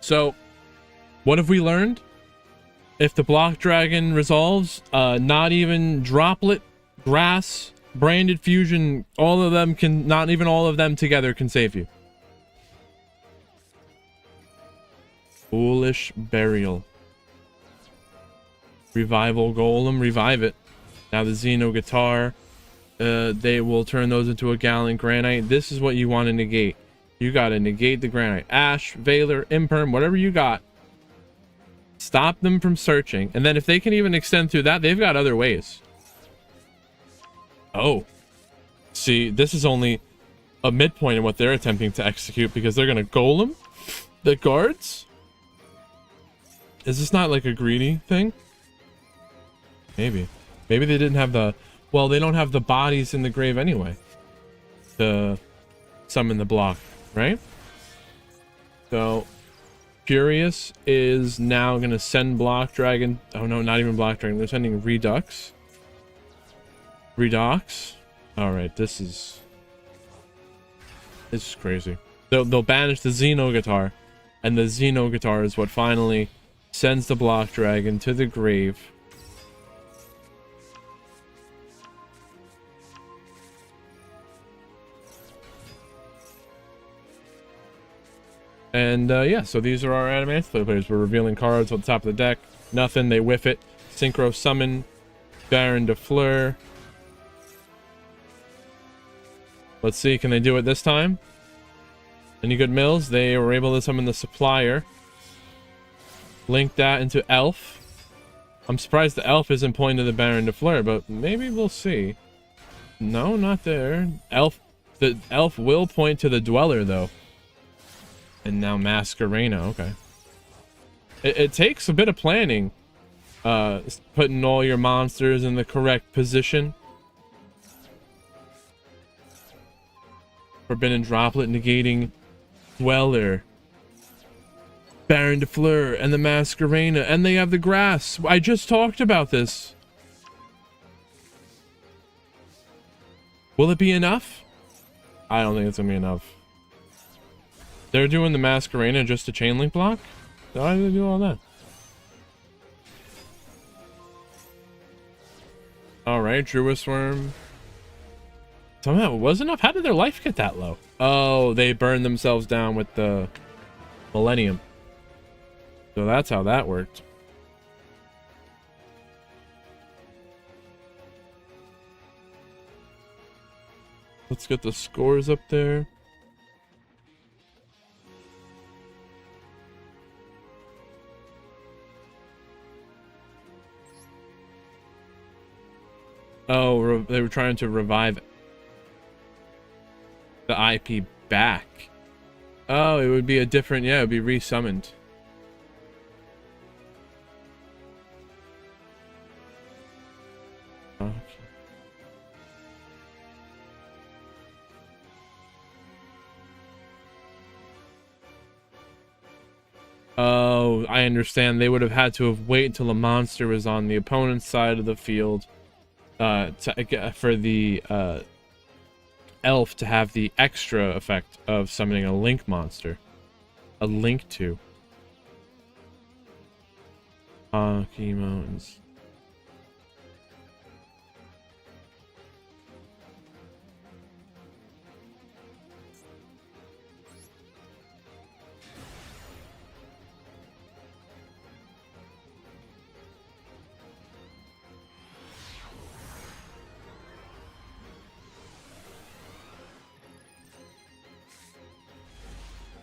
So, what have we learned? If the block dragon resolves, not even droplet, grass, branded fusion, all of them can, not even all of them together can save you. Foolish burial. Revival golem, revive it. Now the Xeno guitar, they will turn those into a gallant granite. This is what you want to negate. You got to negate the granite. Ash, Valor, Imperm, whatever you got. Stop them from searching. And then if they can even extend through that, they've got other ways. Oh. See, this is only a midpoint in what they're attempting to execute, because they're going to golem the guards. Is this not like a greedy thing? Maybe. Maybe they didn't have the... Well, they don't have the bodies in the grave anyway to summon the block, right? So, Furious is now going to send Block Dragon. Oh no, not even Block Dragon. They're sending Redux. Redox. Alright, this is crazy. They'll banish the Xeno guitar, and the Xeno guitar is what finally sends the Block Dragon to the grave. And yeah, so these are our Adamant's players. We're revealing cards on the top of the deck. Nothing, they whiff it. Synchro Summon, Baron de Fleur. Let's see, can they do it this time? Any good mills? They were able to summon the Supplier. Link that into Elf. I'm surprised the Elf isn't pointing to the Baron de Fleur, but maybe we'll see. No, not there. The Elf will point to the Dweller, though. And now Masquerena, okay. It takes a bit of planning. Putting all your monsters in the correct position. Forbidden Droplet negating Dweller. Baron de Fleur and the Masquerena. And they have the grass. I just talked about this. Will it be enough? I don't think it's gonna be enough. They're doing the Masquerena just to chain link block? Why do they do all that? Alright, Druid Worm. Somehow it was enough? How did their life get that low? Oh, they burned themselves down with the Millennium. So that's how that worked. Let's get the scores up there. Oh, they were trying to revive the IP back. Oh, it would be a different... Yeah, it would be resummoned. Okay. Oh, I understand. They would have had to have waited until a monster was on the opponent's side of the field. For the elf to have the extra effect of summoning a link monster. A link to. Key Mountains.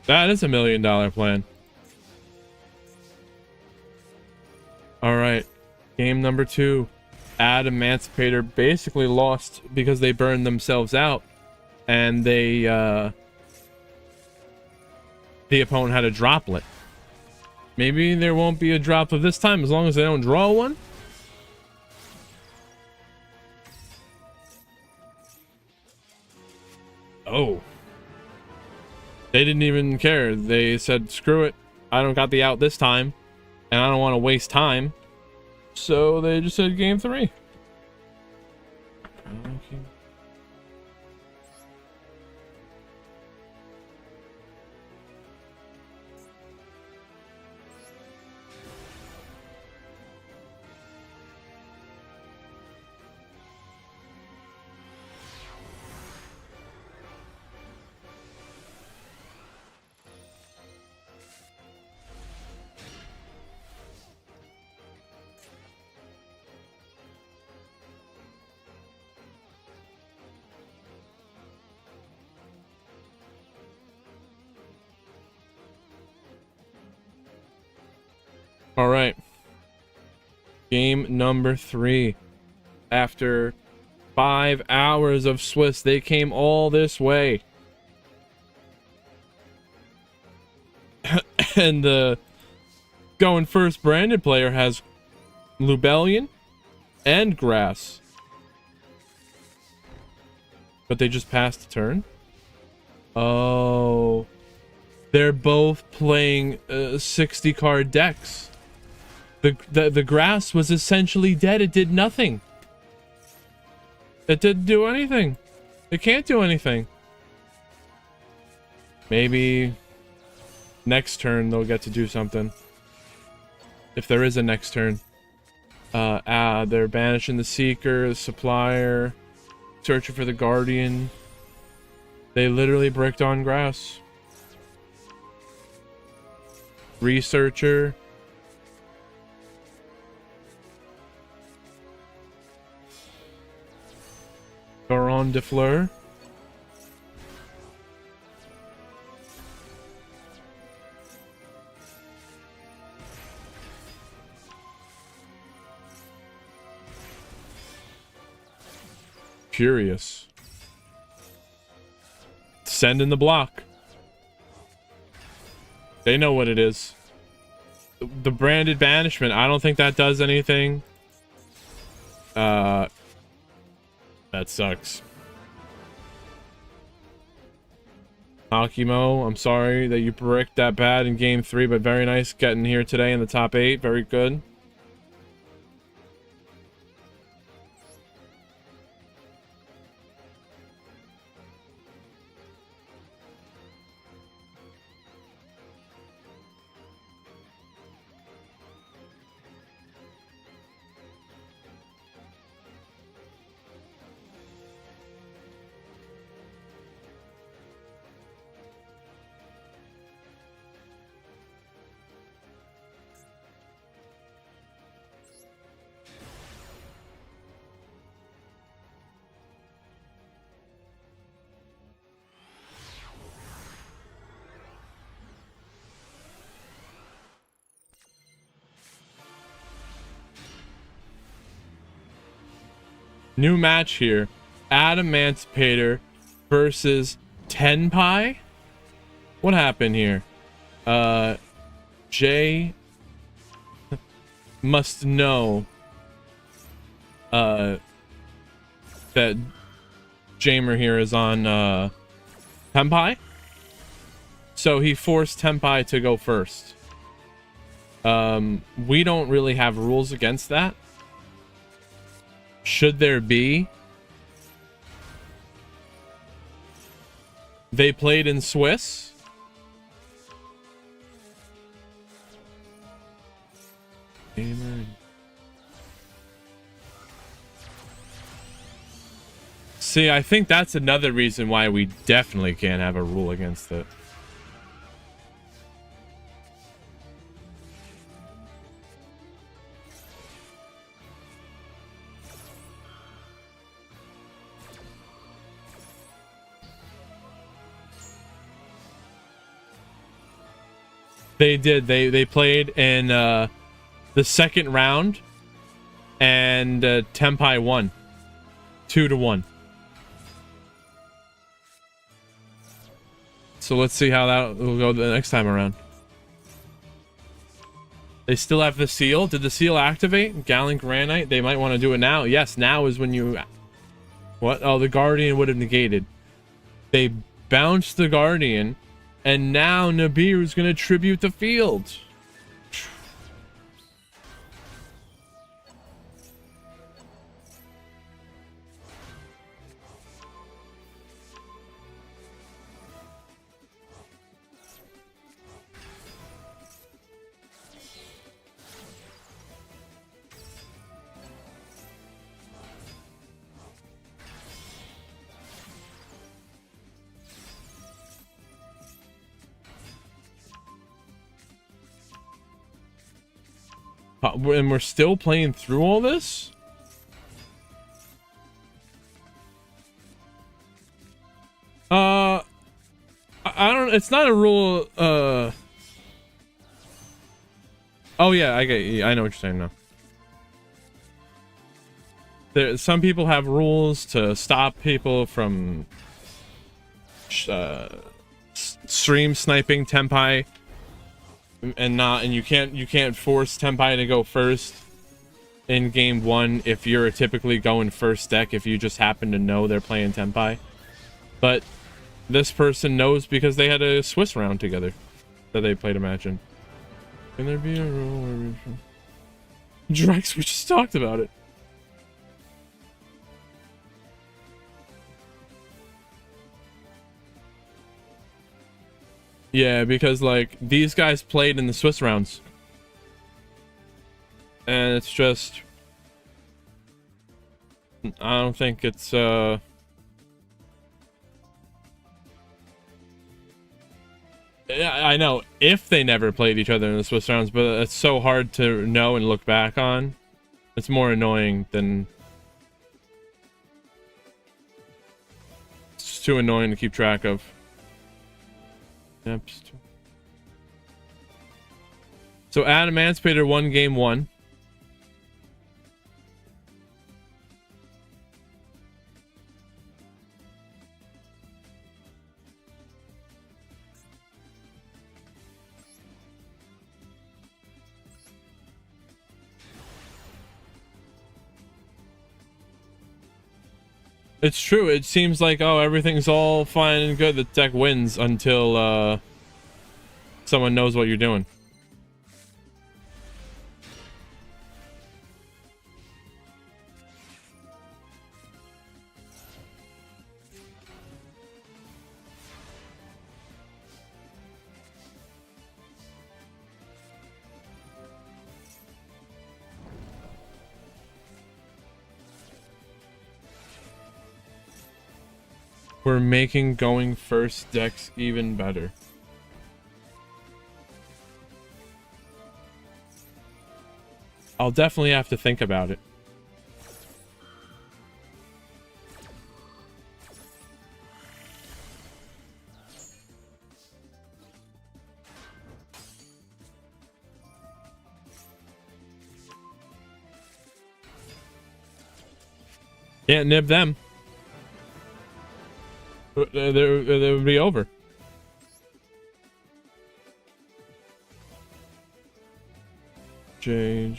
That is $1 million plan. All right, game number 2. Emancipator basically lost because they burned themselves out, and they the opponent had a droplet. Maybe there won't be a droplet this time as long as they don't draw one. Oh. They didn't even care. They said, screw it. I don't got the out this time. And I don't want to waste time. So they just said game 3. Okay. All right. Game number 3. After 5 hours of Swiss, they came all this way. And the going first branded player has Lubellion and Grass. But they just passed the turn. Oh. They're both playing 60 card decks. The Grass was essentially dead. It did nothing. It didn't do anything. It can't do anything. Maybe next turn they'll get to do something. If there is a next turn. They're banishing the Seeker, the Supplier, searching for the Guardian. They literally bricked on Grass. Researcher. Baron de Fleur. Curious. Send in the block. They know what it is. The branded banishment. I don't think that does anything. That sucks. Akimo, I'm sorry that you bricked that bad in game 3, but very nice getting here today in the top 8. Very good. New match here. Adamantipator versus Tenpai? What happened here? Jay must know that Jamer here is on Tenpai. So he forced Tenpai to go first. We don't really have rules against that. Should there be? They played in Swiss. Gamer. See, I think that's another reason why we definitely can't have a rule against it. They did. They played in the second round, and Tenpai won 2-1. So let's see how that will go the next time around. They still have the seal. Did the seal activate? Gallant Granite. They might want to do it now. Yes, now is when you. What? Oh, the Guardian would have negated. They bounced the Guardian. And now Nibiru is going to tribute the field. And we're still playing through all this? I don't, it's not a rule, Oh yeah, I know what you're saying now. Some people have rules to stop people from stream sniping Tenpai, and you can't force Tenpai to go first in game 1 if you're typically going first deck if you just happen to know they're playing Tenpai. But this person knows because they had a Swiss round together that they played a match in. Can there be a rule where Drex, we just talked about it. Yeah, because like these guys played in the Swiss rounds. And it's just I don't think it's yeah, I know if they never played each other in the Swiss rounds, but it's so hard to know and look back on. It's more annoying than it's just too annoying to keep track of. Yep. So Adam Emancipator won game 1. It's true. It seems like, oh, everything's all fine and good. The deck wins until someone knows what you're doing. We're making going first decks even better. I'll definitely have to think about it. Can't nib them. They would be over. J.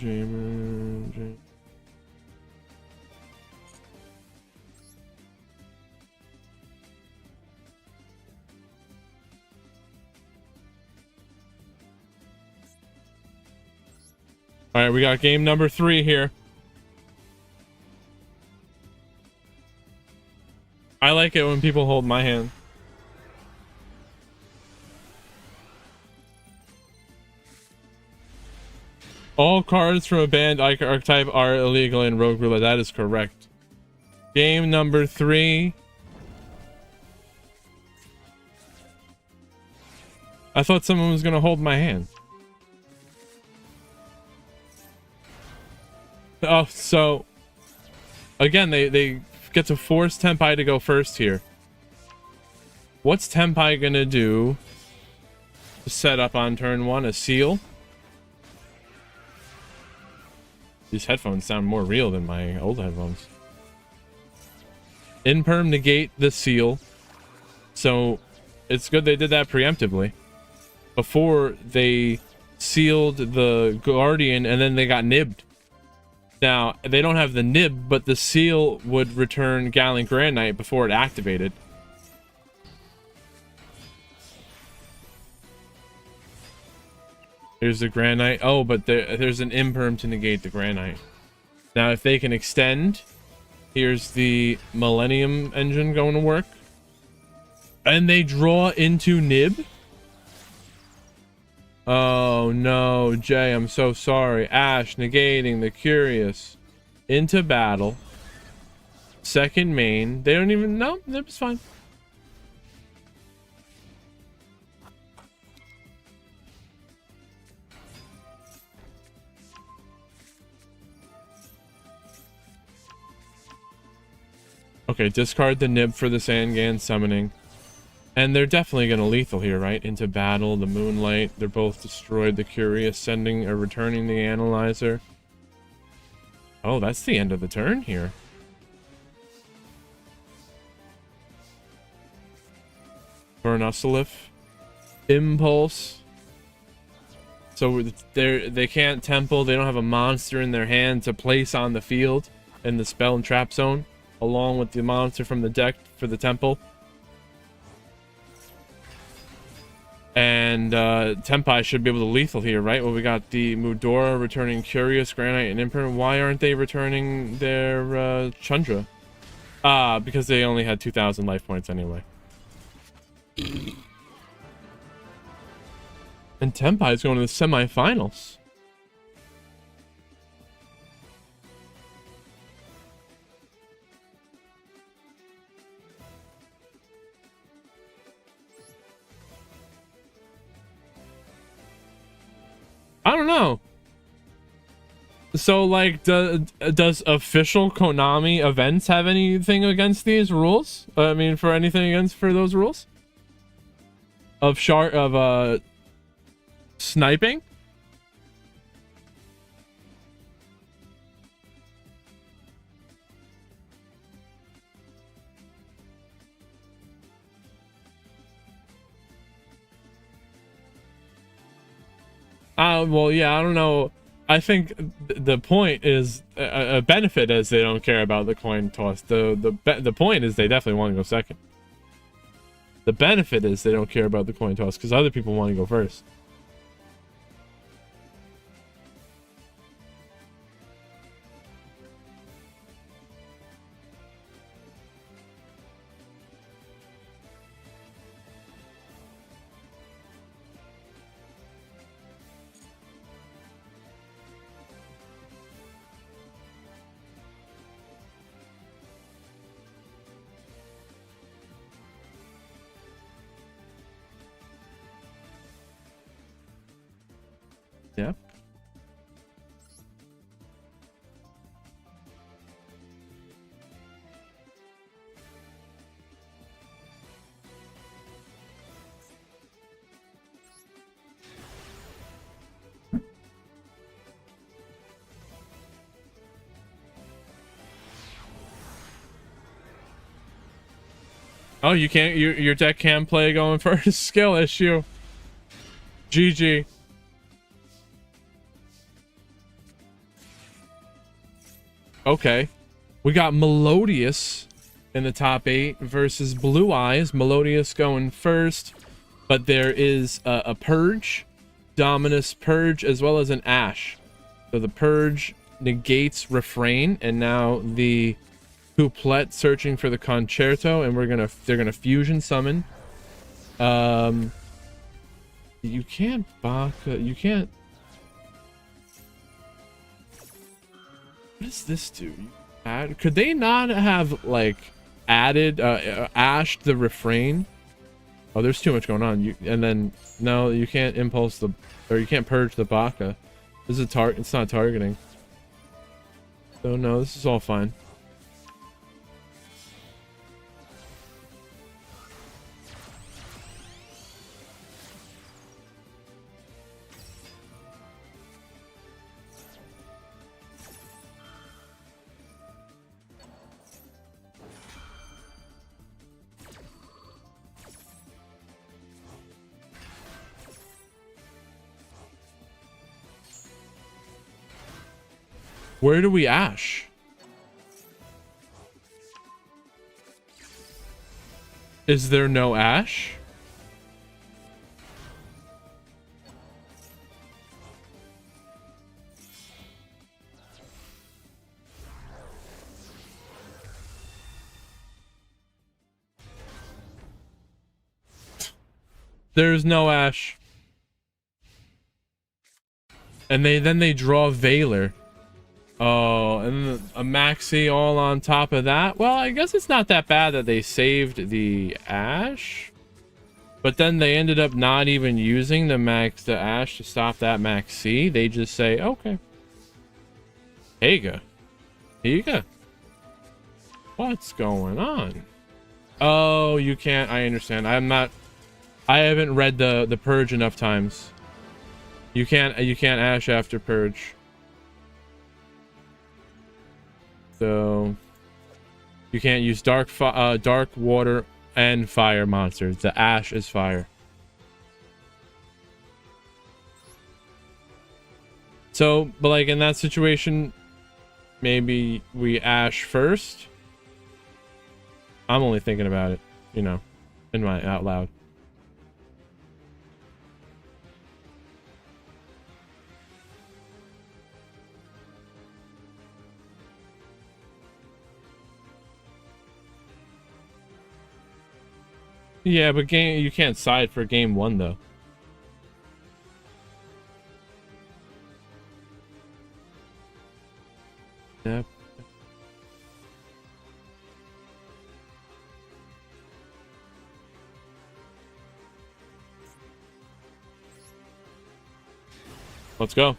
All right, we got game number 3 here. I like it when people hold my hand. All cards from a banned archetype are illegal in Rogue Roulette. That is correct. Game number 3. I thought someone was going to hold my hand. Oh, so again, they get to force Tenpai to go first here. What's Tenpai gonna do to set up on turn 1? A seal? These headphones sound more real than my old headphones. Imperm negate the seal. So it's good they did that preemptively before they sealed the Guardian and then they got nibbed. Now, they don't have the nib, but the seal would return Gallant Grand Knight before it activated. Here's the Grand Knight. Oh, but there's an imperm to negate the Grand Knight. Now, if they can extend, here's the Millennium Engine going to work. And they draw into nib? Oh no, Jay, I'm so sorry. Ash negating the Curious into battle. Second main. They don't even know. It's fine. Okay, discard the nib for the Sangan summoning. And they're definitely going to lethal here, right? Into battle, the Moonlight. They're both destroyed. The Curious sending or returning the Analyzer. Oh, that's the end of the turn here. Vernusselif. Impulse. So they can't temple. They don't have a monster in their hand to place on the field in the spell and trap zone, along with the monster from the deck for the temple. And Tempai should be able to lethal here, right? Well, we got the Mudora returning Curious, Granite, and Impermanent. Why aren't they returning their Chundra? Because they only had 2,000 life points anyway. And Tempai is going to the semifinals. I don't know. So, like, does official Konami events have anything against these rules? I mean, for anything against for those rules of sniping? Well, yeah, I don't know. I think the point is a benefit is they don't care about the coin toss. The point is they definitely want to go second. The benefit is they don't care about the coin toss because other people want to go first. Yeah. Oh, you can't. Your deck can play going first. Skill issue. GG. Okay. We got Melodious in the top 8 versus Blue Eyes. Melodious going first, but there is a Purge, Dominus Purge, as well as an Ash. So the Purge negates Refrain, and now the Couplet searching for the Concerto, and they're gonna fusion summon. You can't Baka. You can't. What does this do? Could they not have like added ashed the Refrain? Oh, there's too much going on. And then no, you can't impulse or you can't purge the Baka. This is it's not targeting. So no, this is all fine. Where do we Ash? Is there no Ash? There's no Ash. And then they draw Valor. Oh, and a Maxi all on top of that. Well, I guess it's not that bad that they saved the Ash. But then they ended up not even using the Ash to stop that Maxi. They just say, okay. Here you go. Here you go. What's going on? Oh, you can't. I understand. I haven't read the purge enough times. You can't ash after purge. So you can't use dark water and fire monsters. The ash is fire. So, but like in that situation, maybe we ash first. I'm only thinking about it, you know, in my out loud. Yeah, but you can't side for game 1 though. Yep. Let's go.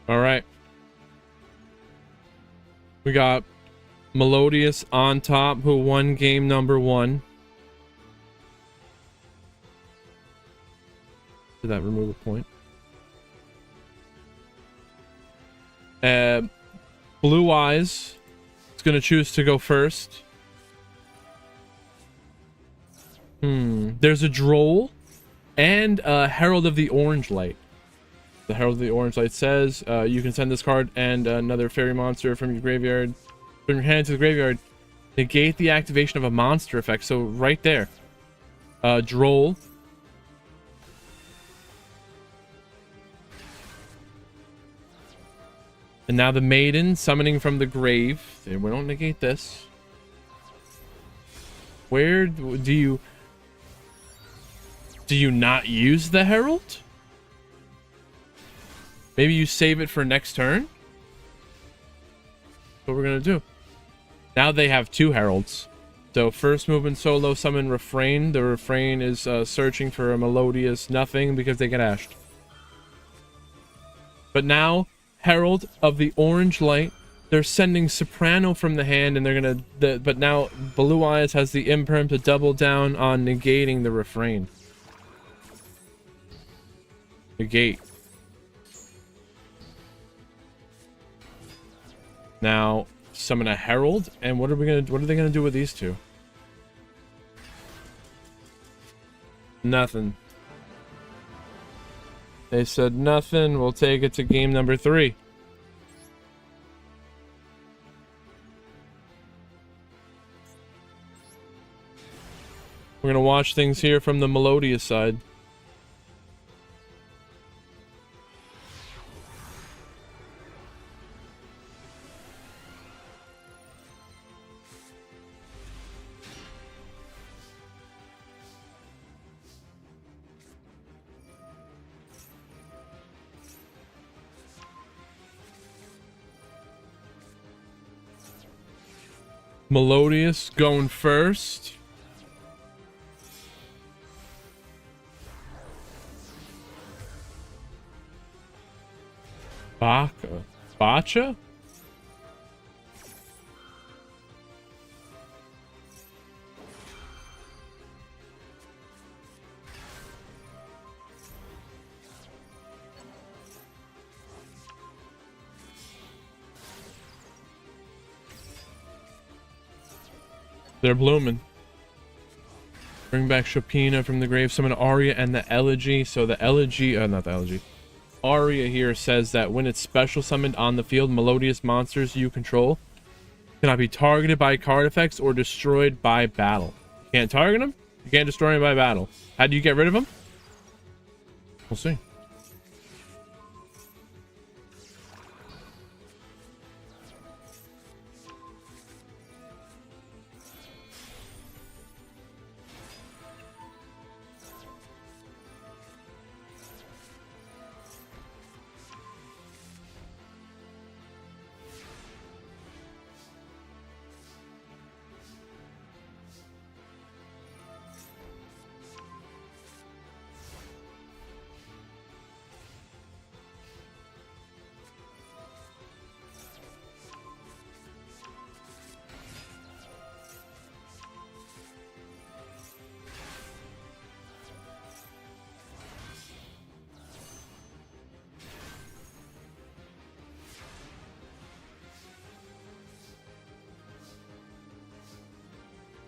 All right. We got Melodious on top, who won game number 1. Did that remove a point? Blue Eyes is going to choose to go first. There's a Droll and a Herald of the Orange Light. The Herald of the Orange Light says you can send this card and another fairy monster from your graveyard, from your hand to the graveyard. Negate the activation of a monster effect. So right there, Droll. And now the Maiden summoning from the grave. We don't negate this. Where do you not use the Herald? Maybe you save it for next turn? That's what we're gonna do. Now they have 2 Heralds. So first movement solo summon Refrain. The Refrain is searching for a Melodious nothing because they get ashed. But now Herald of the Orange Light. They're sending Soprano from the hand, and they're gonna. But now Blue Eyes has the imperm to double down on negating the Refrain. Negate. Now summon a Herald, and what are they gonna do with these 2? Nothing. They said nothing. We'll take it to game number 3. We're gonna watch things here from the Melodious side. Melodious going first. Bacha? They're blooming. Bring back Chopina from the grave. Summon Aria and the Elegy. So the Elegy, not the Elegy. Aria here says that when it's special summoned on the field, Melodious monsters you control Cannot be targeted by card effects or destroyed by battle. You can't target them. You can't destroy them by battle. How do you get rid of them? We'll see.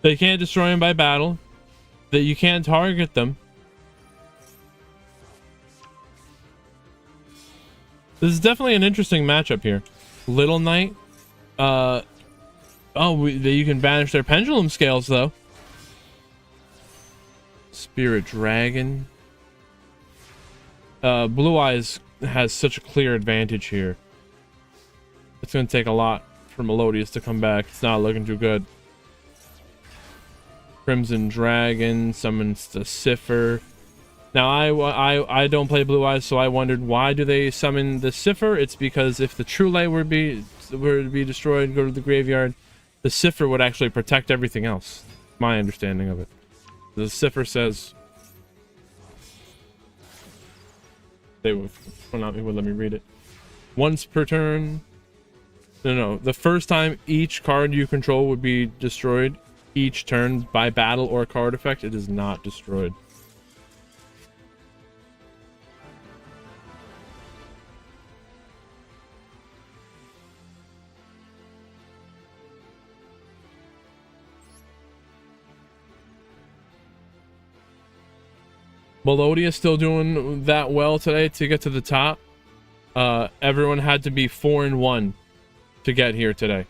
They can't destroy them by battle. That you can't target them. This is definitely an interesting matchup here. Little Knight. You can banish their pendulum scales though. Spirit Dragon. Blue Eyes has such a clear advantage here. It's going to take a lot for Melodious to come back. It's not looking too good. Crimson Dragon summons the Cipher. Now I don't play Blue Eyes, so I wondered why do they summon the Cipher? It's because if the True Light were to be destroyed and go to the graveyard, the Cipher would actually protect everything else. My understanding of it. The Cipher says they would not let me read it. Once per turn. No. The first time each card you control would be destroyed each turn by battle or card effect, it is not destroyed. Melodia still doing that well today to get to the top. Everyone had to be 4-1 to get here today.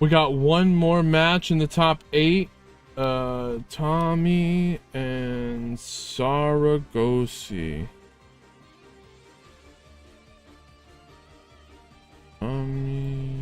We got one more match in the top 8. Tommy and Saragosi. Tommy.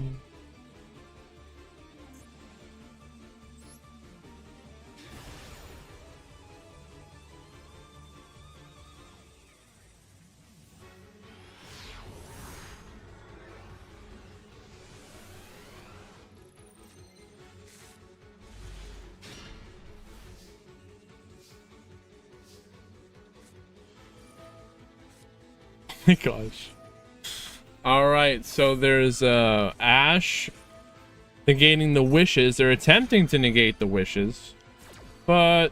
Gosh. Alright, so there's Ash negating the wishes. They're attempting to negate the wishes, but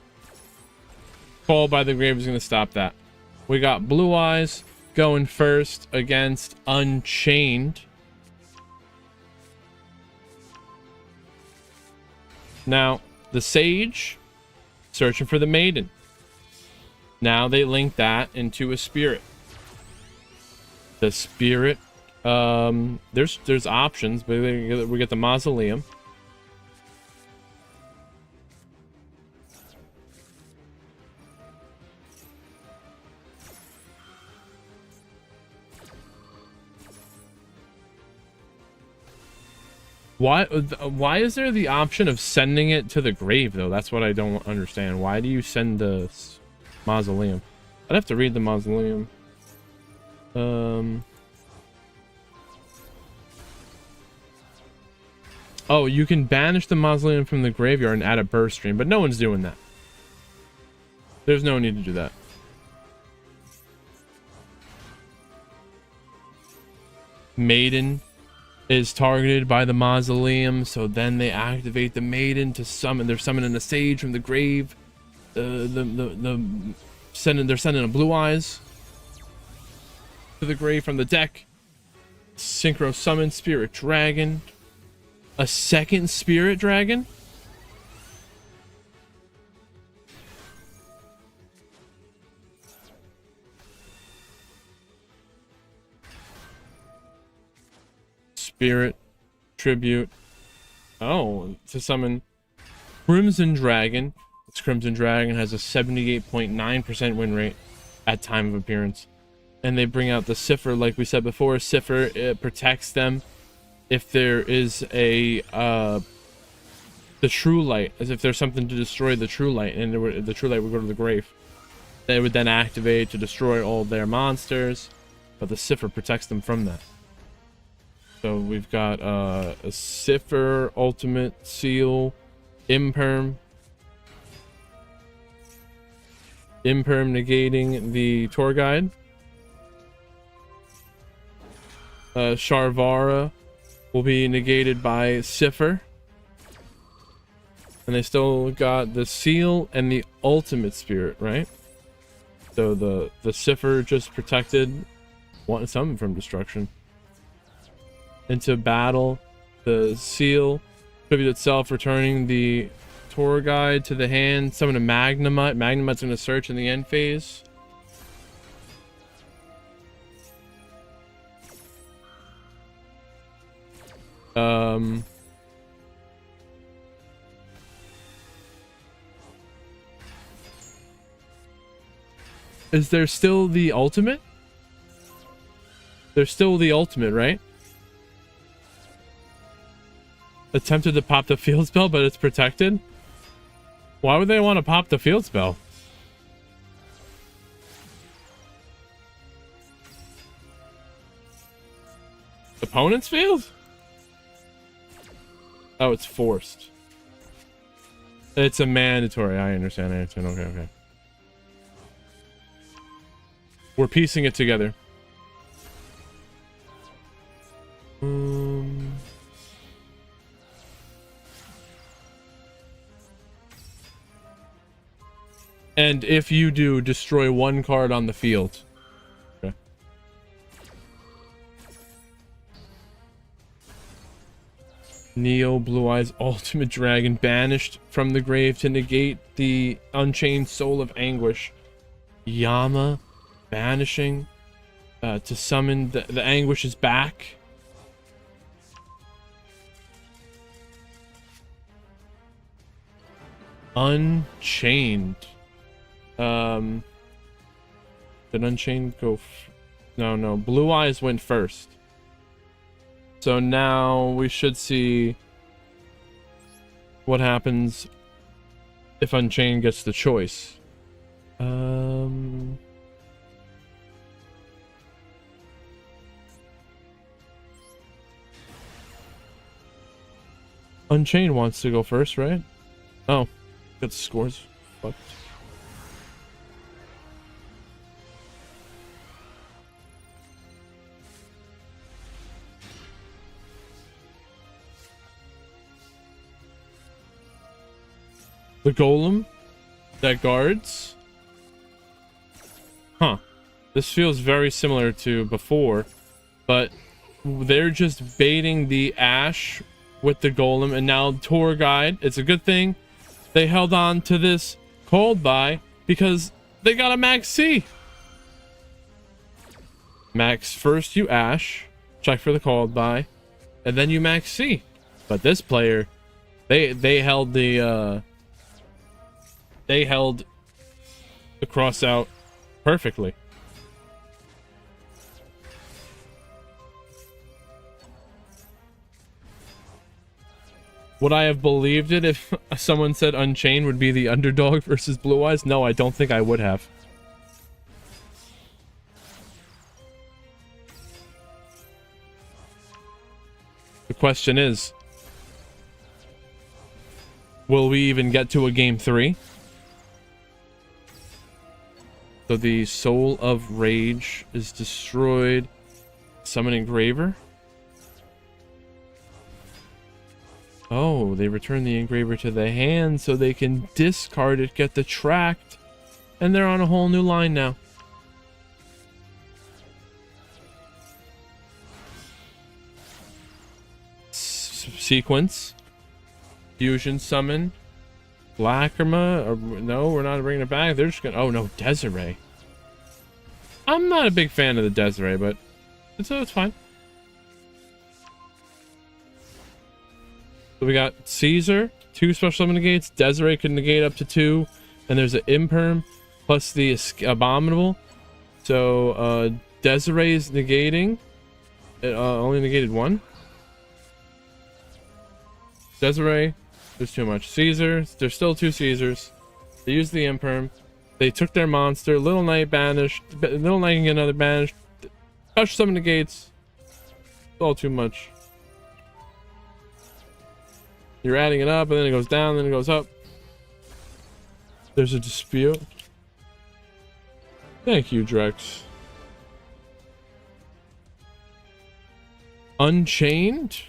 Fall by the Grave is going to stop that. We got Blue Eyes going first against Unchained. Now, the Sage searching for the Maiden. Now they link that into a Spirit. The Spirit, there's options, but we get the Mausoleum. Why is there the option of sending it to the grave though? That's what I don't understand. Why do you send the Mausoleum? I'd have to read the Mausoleum. Oh, you can banish the Mausoleum from the graveyard and add a burst stream, but no one's doing that. There's no need to do that. Maiden is targeted by the mausoleum, so then they activate the maiden to summon. They're summoning a sage from the grave. They're sending a blue eyes to the grave from the deck. Synchro summon spirit dragon. A second spirit dragon. Spirit tribute. Oh, to summon Crimson Dragon. This Crimson Dragon has a 78.9% win rate at time of appearance. And they bring out the Cipher, like we said before. Cipher, it protects them if there is a the True Light, as if there's something to destroy the True Light, and the True Light would go to the grave. They would then activate to destroy all their monsters, but the Cipher protects them from that. So we've got a Cipher, Ultimate, Seal, Imperm. Imperm negating the tour guide. Sharvara will be negated by Cipher. And they still got the Seal and the Ultimate Spirit, right? So the Cipher just protected some from destruction. Into battle, the Seal tribute itself, returning the tour guide to the hand. Summon a Magnemite. Magnemite's going to search in the end phase. Is there still the ultimate? There's still the ultimate, right? Attempted to pop the field spell, but it's protected. Why would they want to pop the field spell? Opponent's field? Oh, it's forced. It's a mandatory. I understand. Okay. We're piecing it together. And if you do, destroy one card on the field. Okay. Neo Blue Eyes Ultimate Dragon banished from the grave to negate the Unchained Soul of Anguish. Yama banishing to summon the Anguish is back. Unchained. Did Unchained go? No. Blue Eyes went first. So now we should see what happens if Unchained gets the choice. Unchained wants to go first, right? Oh, got the scores fucked. The golem that guards. Huh. This feels very similar to before, but they're just baiting the Ash with the golem, and now tour guide. It's a good thing they held on to this cold buy because they got a max C. Max first you Ash, check for the cold buy, and then you max C. But this player, they held the cross out perfectly. Would I have believed it if someone said Unchained would be the underdog versus Blue Eyes? No, I don't think I would have. The question is, will we even get to a game 3? So the Soul of Rage is destroyed. Summon Engraver. Oh, they return the Engraver to the hand so they can discard it, get the tracked, and they're on a whole new line now. Sequence. Fusion Summon. Lacrima. No, we're not bringing it back. They're just gonna... Oh, no. Desiree. I'm not a big fan of the Desiree, but it's fine. So we got Caesar, 2 special summon negates. Desiree can negate up to 2. And there's an Imperm plus the Abominable. So Desiree is negating. It only negated 1. Desiree, there's too much. Caesar, there's still 2 Caesars. They used the Imperm. They took their monster. Little Knight banished. Little Knight can get another banished. Special summon negates. It's all too much. You're adding it up, and then it goes down, then it goes up. There's a dispute. Thank you, Drex. Unchained?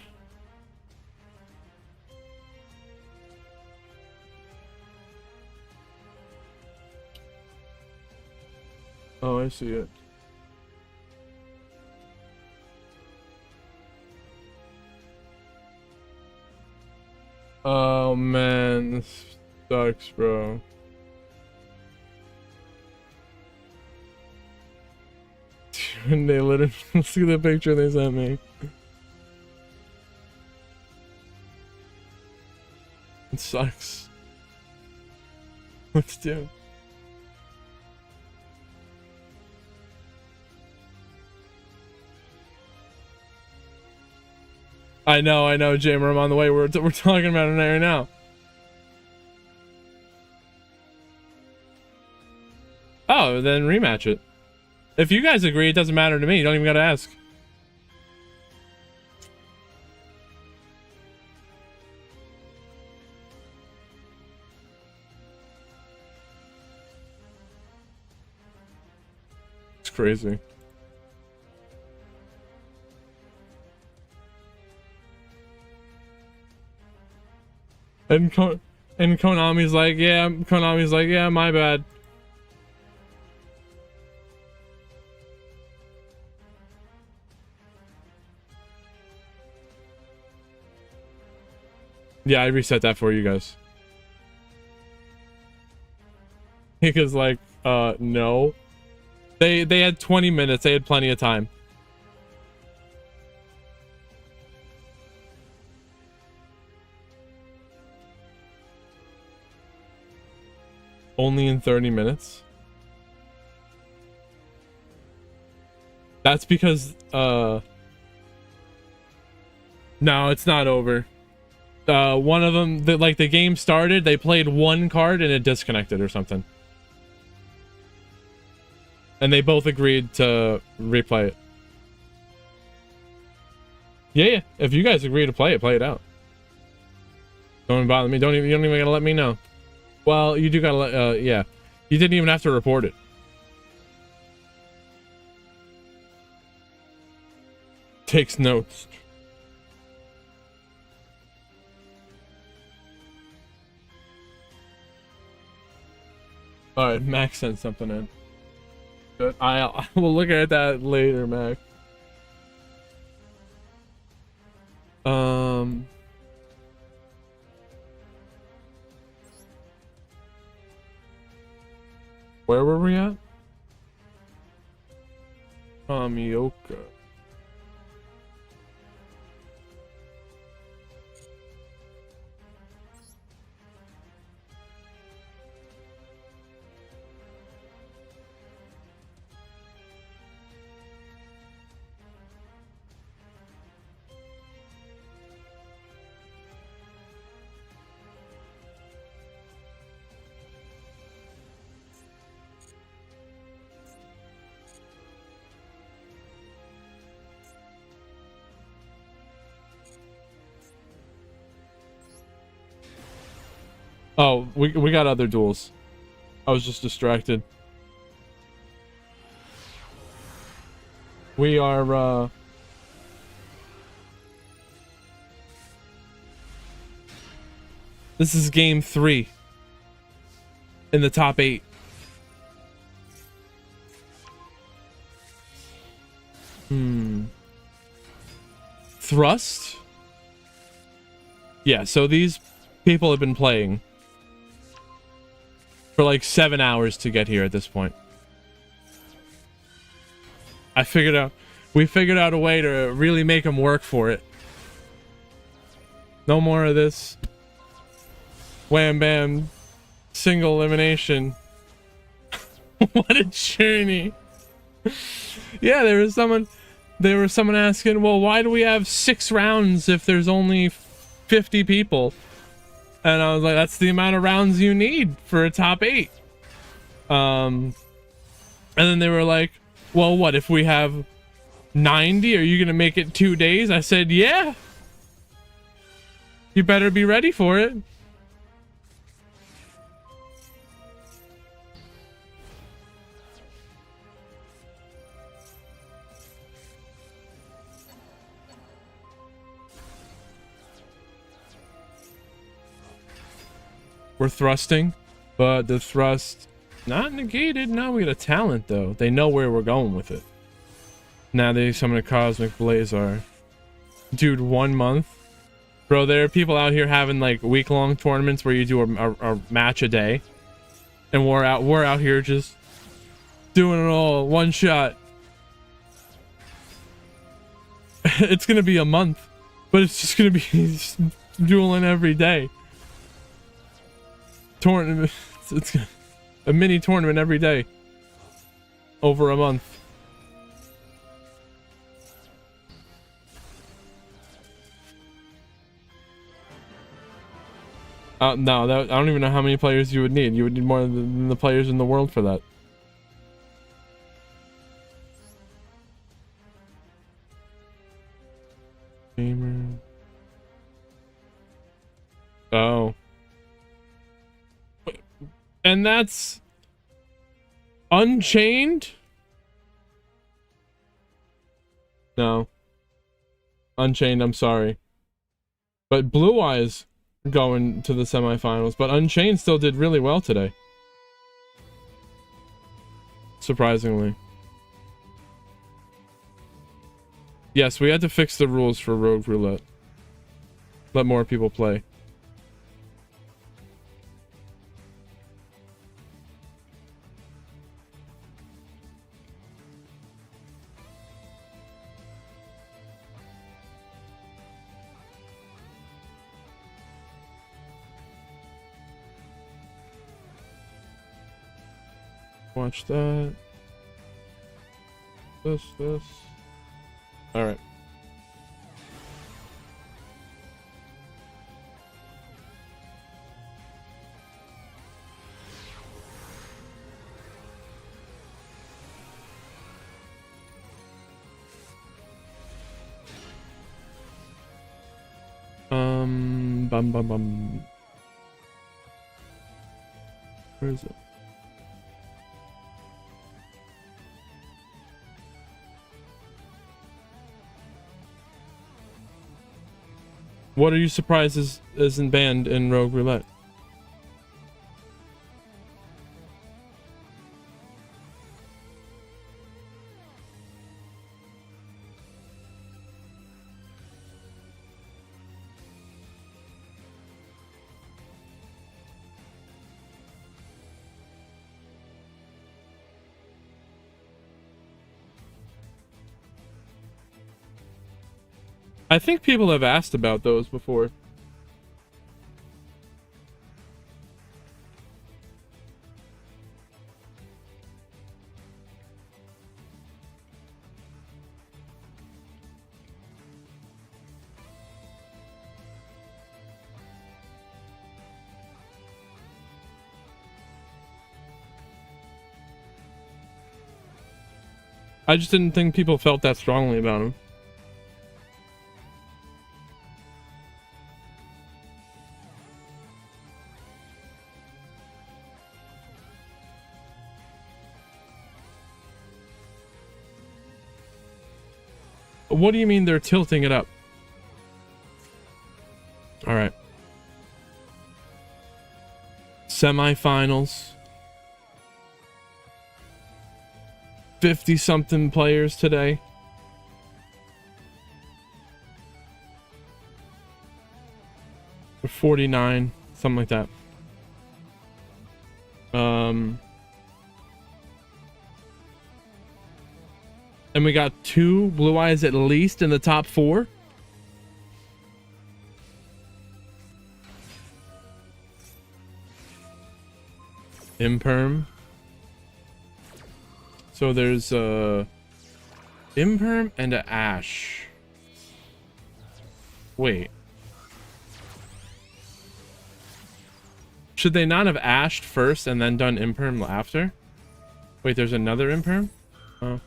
Oh, I see it. Oh man, this sucks, bro. And they literally see the picture they sent me. It sucks. What to do? I know, Jamer. I'm on the way. We're talking about it right now. Oh, then rematch it. If you guys agree, it doesn't matter to me. You don't even gotta ask. It's crazy. And Konami's like, yeah, my bad. Yeah, I reset that for you guys. Because like, no. They had 20 minutes. They had plenty of time. Only in 30 minutes. That's because, no, it's not over. One of them, the game started, they played one card and it disconnected or something. And they both agreed to replay it. Yeah. If you guys agree to play it out. Don't bother me. You don't even gotta let me know. Well, you do gotta let, yeah. You didn't even have to report it. Takes notes. Alright, Max sent something in. Good. I will look at that later, Max. Where were we at? Kamioka. Oh, we got other duels. I was just distracted. We are, this is game 3 in the top 8. Thrust? Yeah, so these people have been playing for like 7 hours to get here at this point. We figured out a way to really make them work for it. No more of this wham bam single elimination. What a journey. Yeah, there was someone asking, well, why do we have 6 rounds if there's only 50 people? And I was like, that's the amount of rounds you need for a top 8. And then they were like, well, what if we have 90? Are you gonna make it 2 days? I said, yeah. You better be ready for it. We're thrusting, but the thrust not negated. Now we got a talent though. They know where we're going with it. Now they summon a Cosmic Blazar. Dude, 1 month? Bro, there are people out here having like week-long tournaments where you do a match a day. And we're out here just doing it all one shot. It's gonna be a month, but it's just gonna be dueling every day. Tournament, it's a mini tournament every day over a month. No, I don't even know how many players you would need. You would need more than the players in the world for that. Gamer. Oh. And that's Unchained? No. Unchained, I'm sorry. But Blue Eyes going to the semifinals, but Unchained still did really well today. Surprisingly. Yes, we had to fix the rules for Rogue Roulette. Let more people play. Watch that. This. Alright. Bum. Where is it? What are you surprised isn't banned in Rogue Roulette? I think people have asked about those before. I just didn't think people felt that strongly about them. What do you mean they're tilting it up? All right. Semifinals. 50-something players today. Or 49, something like that. And we got 2 Blue Eyes at least in the top 4. Imperm. So there's a Imperm and a Ash. Wait. Should they not have Ashed first and then done Imperm after? Wait, there's another Imperm? Oh.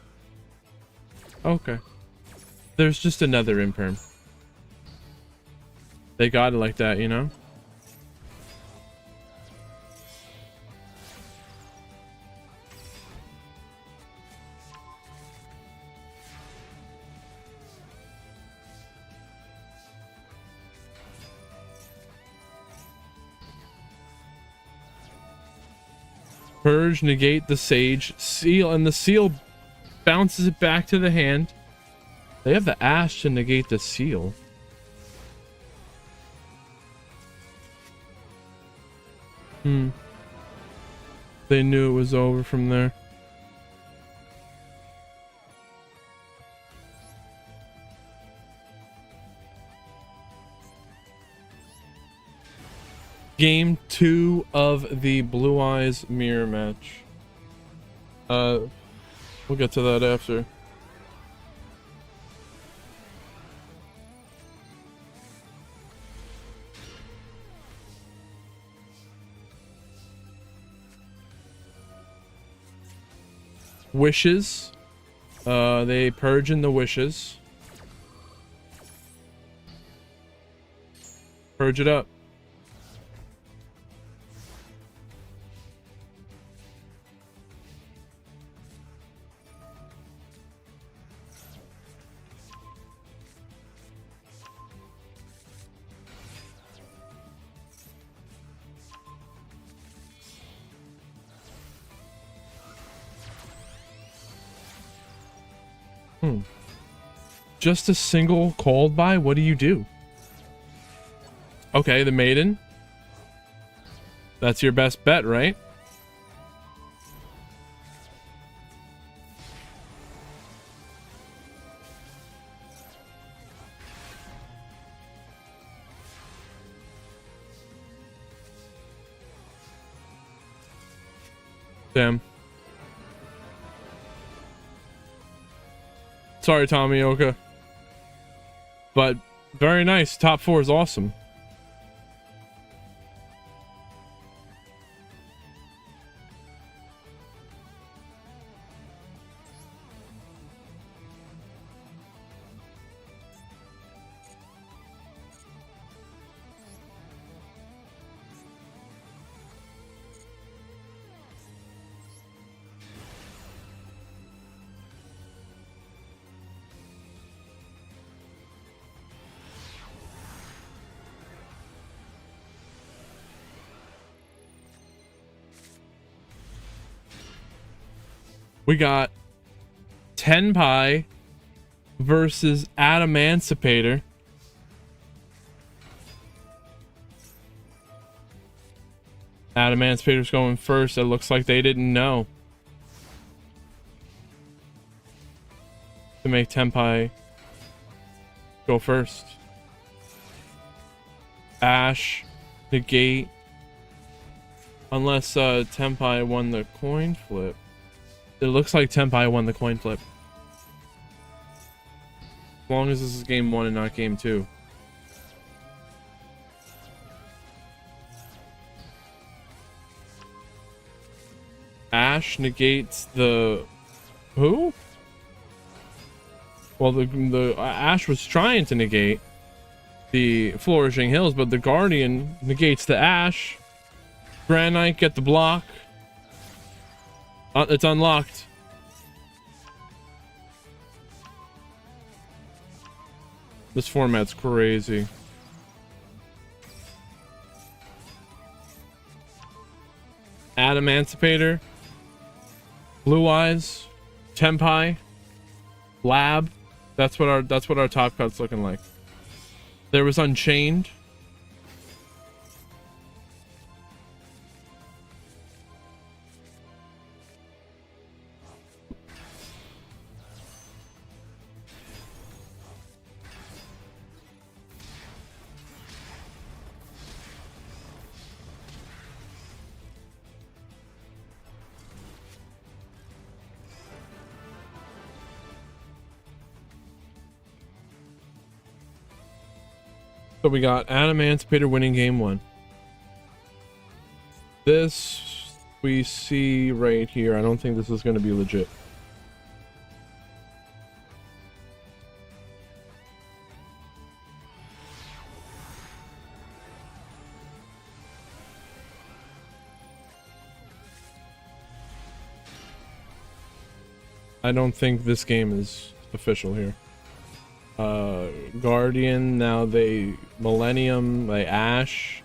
Okay. There's just another Imperm. They got it like that, you know? Purge, negate the Sage, seal, and the seal bounces it back to the hand. They have the Ash to negate the seal. They knew it was over from there. Game 2 of the Blue Eyes mirror match. We'll get to that after. Wishes. They purge in the wishes. Purge it up. Just a single called by? What do you do? Okay, the Maiden. That's your best bet, right? Damn. Sorry, Tomioka. But very nice. Top 4 is awesome. We got Tenpai versus Adamancipator. Adamancipator's going first. It looks like they didn't know to make Tenpai go first. Ash, negate. Unless Tenpai won the coin flip. It looks like Tenpai won the coin flip. As long as this is game 1 and not game 2. Ash negates the... Who? Well, the Ash was trying to negate the Flourishing Hills, but the Guardian negates the Ash. Grand Knight get the block. It's unlocked. This format's crazy. Emancipator, Blue Eyes, Tenpai, Lab. That's what our top cut's looking like. There was Unchained. So we got Emancipator winning game 1. This we see right here. I don't think this is going to be legit. I don't think this game is official here. Guardian, now they Millennium, they Ash.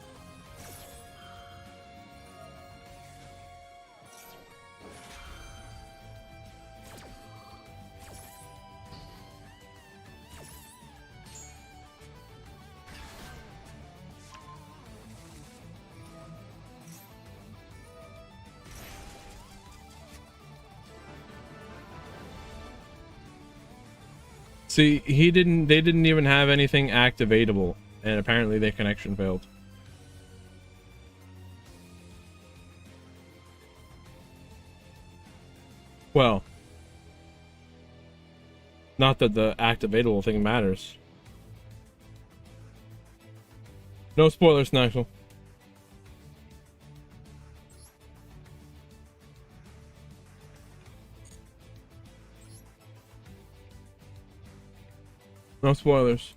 See, they didn't even have anything activatable, and apparently their connection failed. Well, not that the activatable thing matters. No spoilers, Naxel. No spoilers.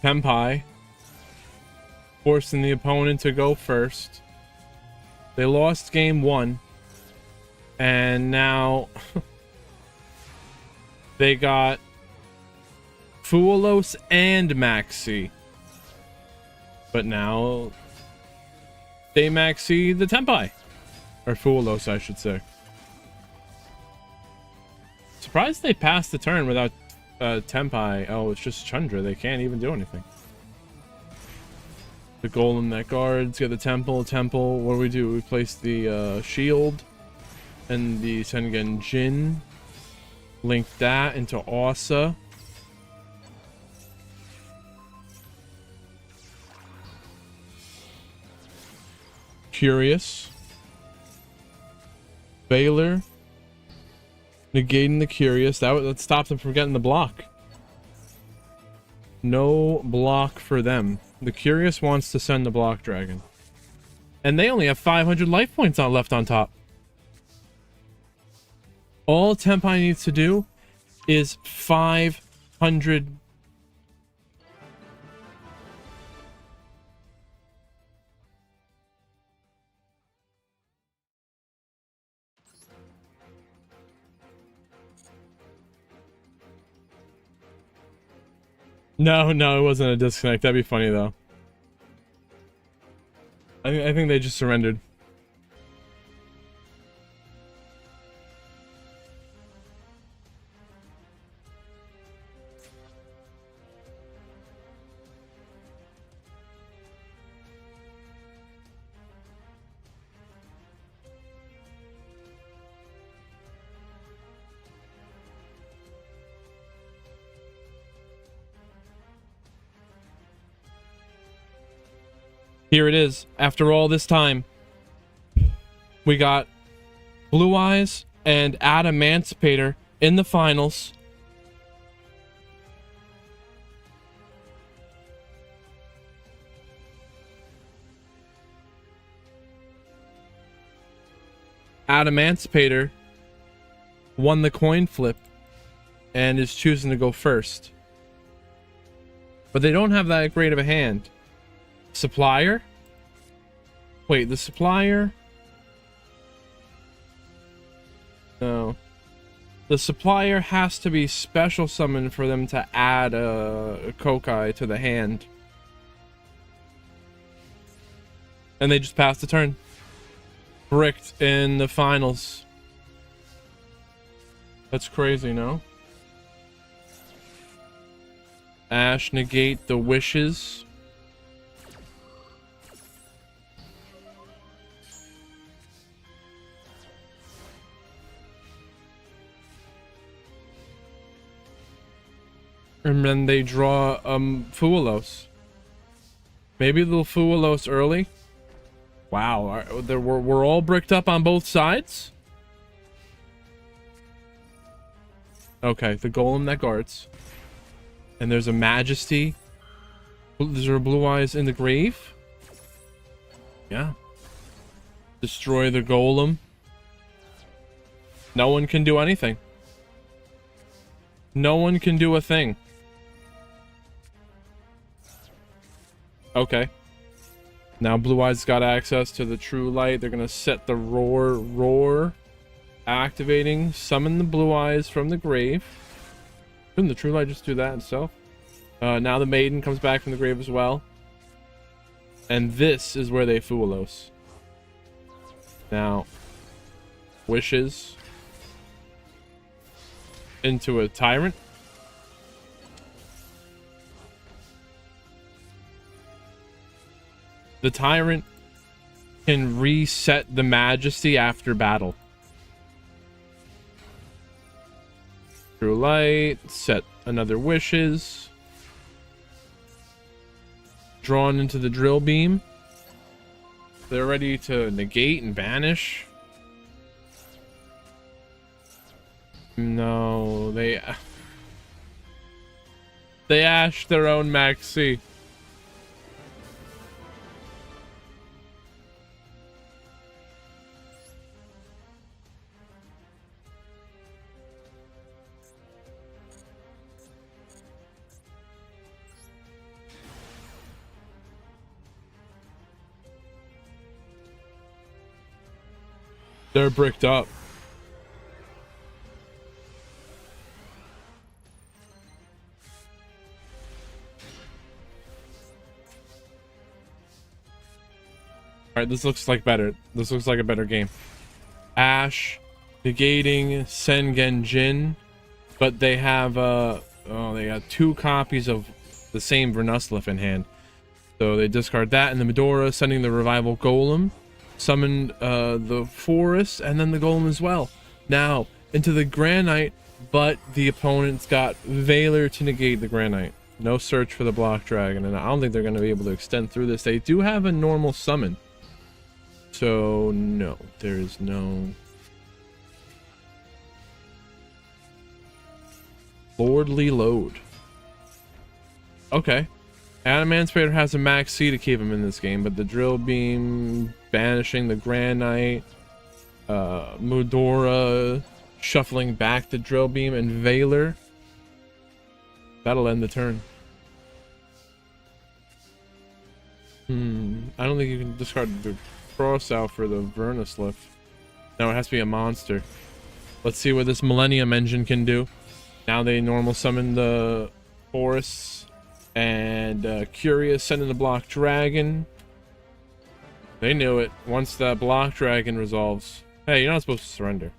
Tenpai forcing the opponent to go first. They lost game 1. And now they got Fuelos and Maxi. But now they Maxi the Tenpai. Or Fuelos, I should say. Surprised they passed the turn without Tenpai. Oh, it's just Chandra. They can't even do anything. The golem that guards, get the temple. What do? We place the shield and the Sengen Jin. Link that into Asa. Curious. Baylor. Negating the Curious. That stops them from getting the block. No block for them. The Curious wants to send the block dragon. And they only have 500 life points left on top. All Tenpai needs to do is 500. No, it wasn't a disconnect. That'd be funny though. I think they just surrendered. Here it is. After all this time, we got Blue Eyes and Emancipator in the finals. Emancipator won the coin flip and is choosing to go first. But they don't have that great of a hand. Supplier? Wait, the supplier? No. The supplier has to be special summoned for them to add a Kokai to the hand. And they just passed the turn. Bricked in the finals. That's crazy, no? Ash negate the wishes. And then they draw Fualos. Maybe they'll Fualos early. Wow, we're all bricked up on both sides? Okay, the golem that guards. And there's a majesty. Is there blue eyes in the grave? Yeah. Destroy the golem. No one can do anything. No one can do a thing. Okay. Now Blue Eyes got access to the True Light. They're gonna set the roar. Activating. Summon the Blue Eyes from the grave. Couldn't the True Light just do that itself? Now the Maiden comes back from the grave as well. And this is where they Fualos. Now, wishes into a Tyrant. The Tyrant can reset the Majesty after battle. True Light, set another wishes. Drawn into the Drill Beam. They're ready to negate and banish. No, they ashed their own Maxi. They're bricked up. Alright, this looks like better. This looks like a better game. Ash negating Sengen Jin, but they have they got 2 copies of the same Vernusleif in hand. So they discard that, and the Medora sending the Revival Golem. Summoned the Forest and then the Golem as well. Now into the Granite, but the opponent's got Valor to negate the Granite. No search for the Block Dragon, and I don't think they're going to be able to extend through this. They do have a normal summon, so no, there is no Lordly Load. Okay. Adamantivator has a max C to keep him in this game, but the Drill Beam, banishing the Granite, Mudora shuffling back the Drill Beam, and Valor. That'll end the turn. I don't think you can discard the Cross out for the Vernusleif. No, it has to be a monster. Let's see what this Millennium Engine can do. Now they normal summon the Forests. And Curious sending the Block Dragon. They knew it. Once that Block Dragon resolves. Hey, you're not supposed to surrender.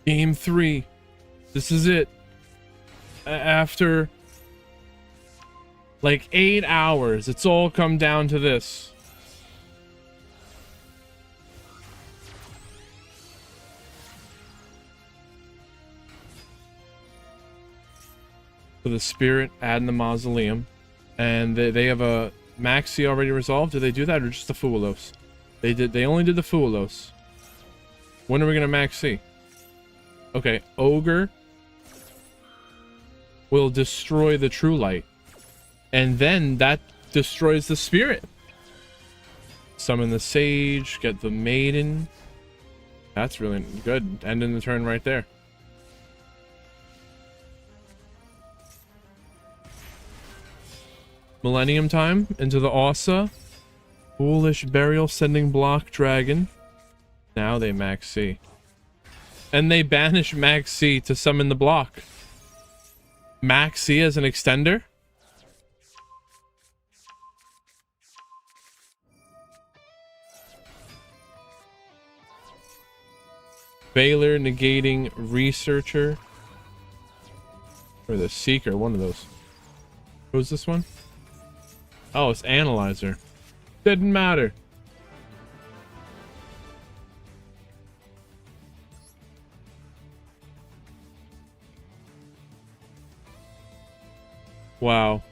Game 3. This is it. After Like 8 hours. It's all come down to this. For the spirit, add in the mausoleum. And they have a Maxi already resolved. Did they do that or just the Fuelos? They only did the Fuelos. When are we gonna Maxi? Okay, Ogre will destroy the True Light. And then that destroys the spirit. Summon the Sage, get the Maiden. That's really good. Ending the turn right there. Millennium Time into the Ossa. Foolish Burial, sending block Dragon. Now they Max C. And they banish Max C to summon the block. Max C as an extender? Baylor negating Researcher. Or the Seeker, one of those. Who's this one? Oh, it's Analyzer. Didn't matter. Wow.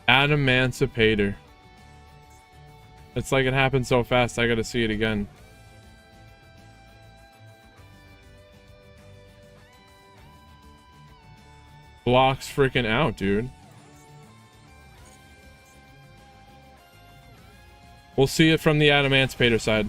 Adamantipator. It's like it happened so fast, I gotta see it again. Blocks freaking out, dude. We'll see it from the Adamantipator side.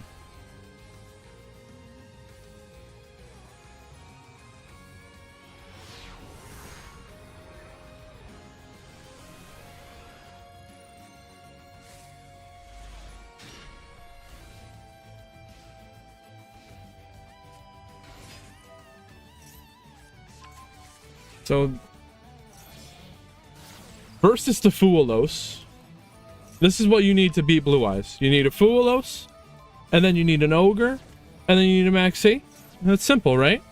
So, first is the Fuelos. This is what you need to beat Blue Eyes. You need a Fuelos, and then you need an Ogre, and then you need a Maxi. That's simple, right?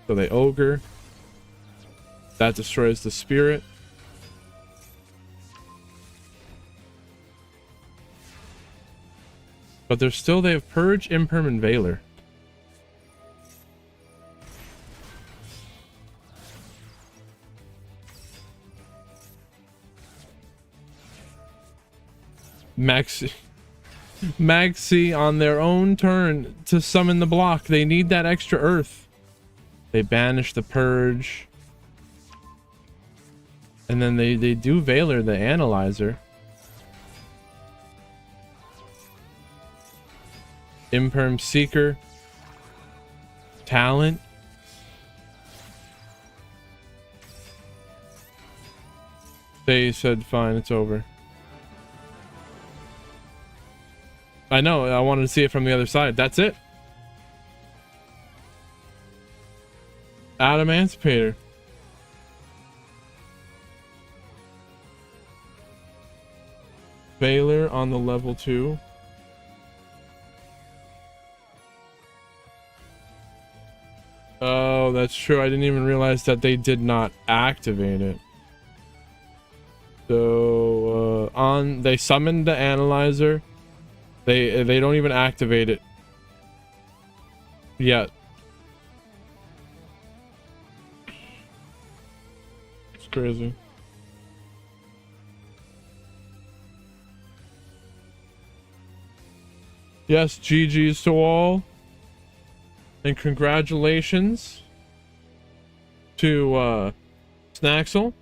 So they Ogre. That destroys the Spirit. But they're still, they have Purge, Imperm, and Valor. Maxi on their own turn to summon the block. They need that extra earth. They banish the Purge. And then they do Valor the Analyzer. Imperm Seeker. Talent. They said fine, it's over. I know, I wanted to see it from the other side. That's it. Adamantipator. Baylor on the level 2. Oh, that's true. I didn't even realize that they did not activate it. So, they summoned the Analyzer. They don't even activate it yet. It's crazy. Yes, GG's to all. And congratulations to Snaxel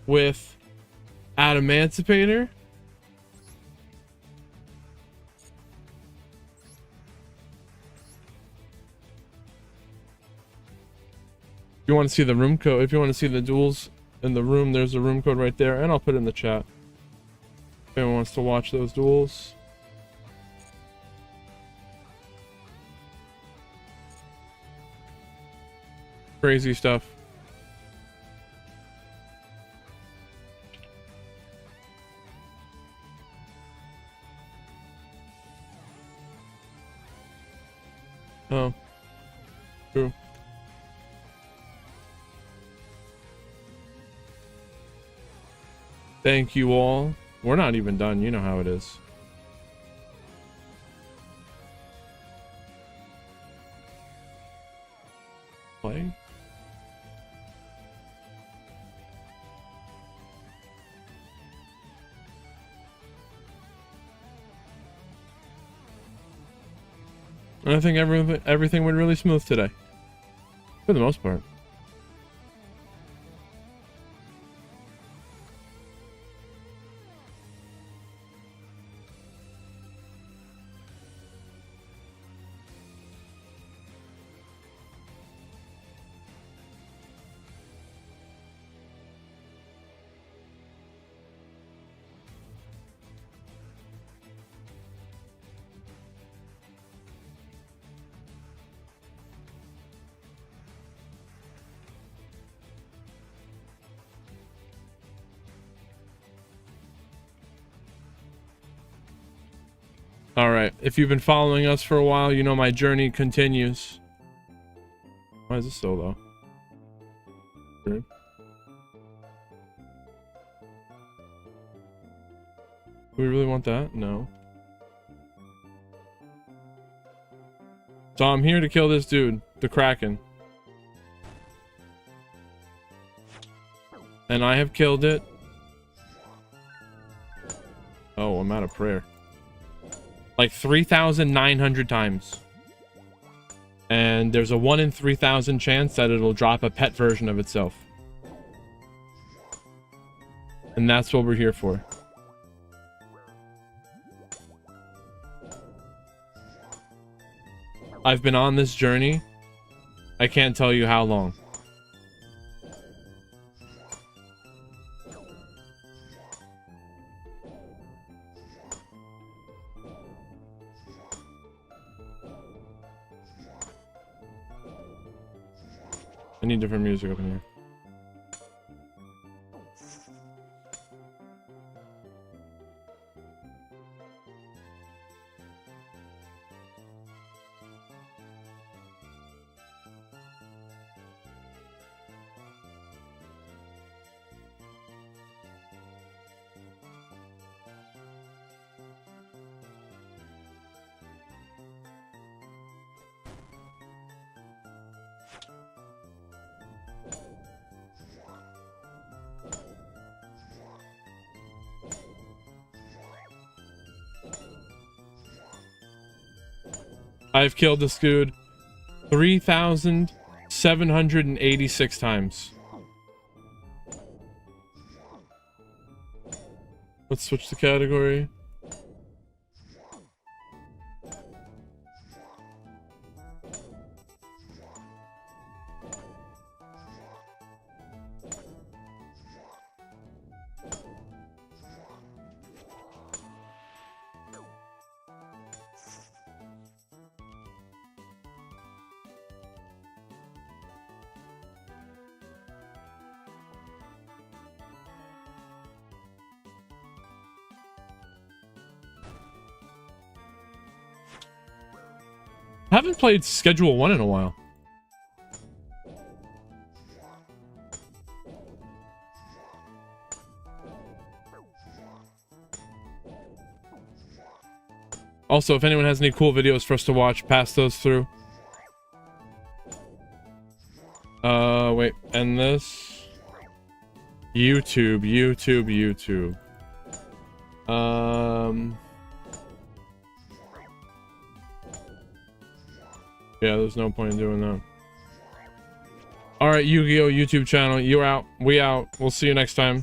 with Adamantipator. If you want to see the room code, if you want to see the duels in the room, there's a room code right there, and I'll put it in the chat if anyone wants to watch those duels. Crazy stuff. Oh, true. Thank you all. We're not even done. You know how it is. Play. And I think everything went really smooth today. For the most part. All right. If you've been following us for a while, you know my journey continues. Why is this so low? Okay. Do we really want that? No. So I'm here to kill this dude, the Kraken. And I have killed it. Oh, I'm out of prayer. Like 3,900 times. And there's a 1 in 3,000 chance that it'll drop a pet version of itself. And that's what we're here for. I've been on this journey. I can't tell you how long. I need different music up in here. I've killed this dude 3,786 times. Let's switch the category. I haven't played Schedule 1 in a while. Also, if anyone has any cool videos for us to watch, pass those through. Wait, and this? YouTube. Yeah, there's no point in doing that. Alright, Yu-Gi-Oh! YouTube channel, you out. We out. We'll see you next time.